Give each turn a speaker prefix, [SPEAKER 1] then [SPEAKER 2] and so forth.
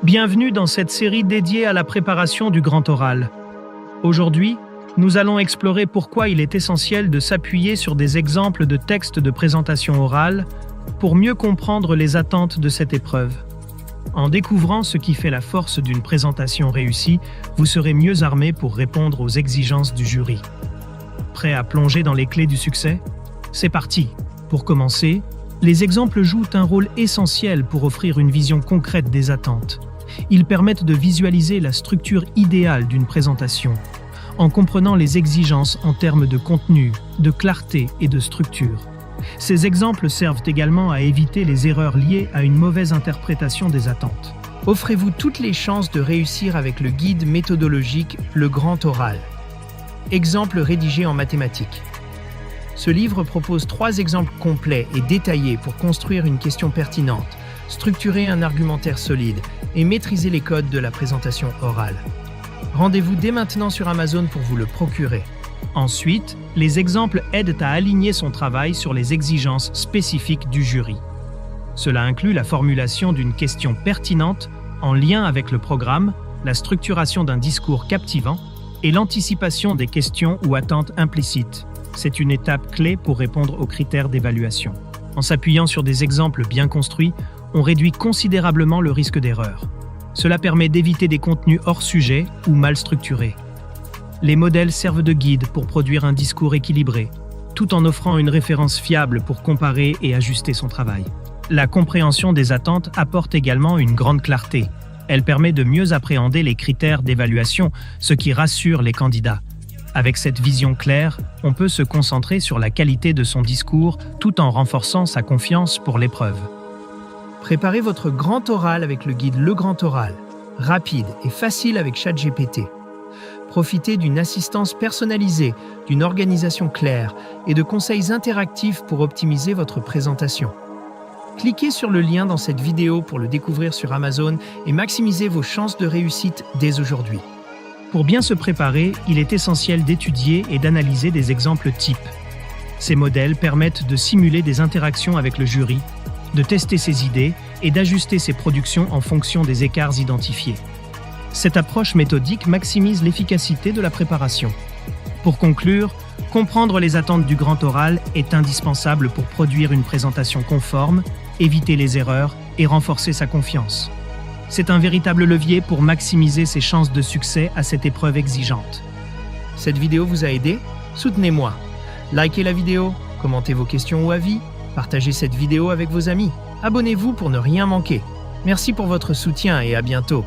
[SPEAKER 1] Bienvenue dans cette série dédiée à la préparation du grand oral. Aujourd'hui, nous allons explorer pourquoi il est essentiel de s'appuyer sur des exemples de textes de présentation orale pour mieux comprendre les attentes de cette épreuve. En découvrant ce qui fait la force d'une présentation réussie, vous serez mieux armé pour répondre aux exigences du jury. Prêt à plonger dans les clés du succès? C'est parti! Pour commencer, les exemples jouent un rôle essentiel pour offrir une vision concrète des attentes. Ils permettent de visualiser la structure idéale d'une présentation, en comprenant les exigences en termes de contenu, de clarté et de structure. Ces exemples servent également à éviter les erreurs liées à une mauvaise interprétation des attentes. Offrez-vous toutes les chances de réussir avec le guide méthodologique Le Grand Oral. Exemple rédigé en mathématiques. Ce livre propose 3 exemples complets et détaillés pour construire une question pertinente, structurer un argumentaire solide et maîtriser les codes de la présentation orale. Rendez-vous dès maintenant sur Amazon pour vous le procurer. Ensuite, les exemples aident à aligner son travail sur les exigences spécifiques du jury. Cela inclut la formulation d'une question pertinente en lien avec le programme, la structuration d'un discours captivant et l'anticipation des questions ou attentes implicites. C'est une étape clé pour répondre aux critères d'évaluation. En s'appuyant sur des exemples bien construits, on réduit considérablement le risque d'erreur. Cela permet d'éviter des contenus hors sujet ou mal structurés. Les modèles servent de guide pour produire un discours équilibré, tout en offrant une référence fiable pour comparer et ajuster son travail. La compréhension des attentes apporte également une grande clarté. Elle permet de mieux appréhender les critères d'évaluation, ce qui rassure les candidats. Avec cette vision claire, on peut se concentrer sur la qualité de son discours tout en renforçant sa confiance pour l'épreuve. Préparez votre grand oral avec le guide Le Grand Oral, rapide et facile avec ChatGPT. Profitez d'une assistance personnalisée, d'une organisation claire et de conseils interactifs pour optimiser votre présentation. Cliquez sur le lien dans cette vidéo pour le découvrir sur Amazon et maximisez vos chances de réussite dès aujourd'hui. Pour bien se préparer, il est essentiel d'étudier et d'analyser des exemples types. Ces modèles permettent de simuler des interactions avec le jury, de tester ses idées et d'ajuster ses productions en fonction des écarts identifiés. Cette approche méthodique maximise l'efficacité de la préparation. Pour conclure, comprendre les attentes du grand oral est indispensable pour produire une présentation conforme, éviter les erreurs et renforcer sa confiance. C'est un véritable levier pour maximiser ses chances de succès à cette épreuve exigeante. Cette vidéo vous a aidé? Soutenez-moi. Likez la vidéo, commentez vos questions ou avis, partagez cette vidéo avec vos amis. Abonnez-vous pour ne rien manquer. Merci pour votre soutien et à bientôt.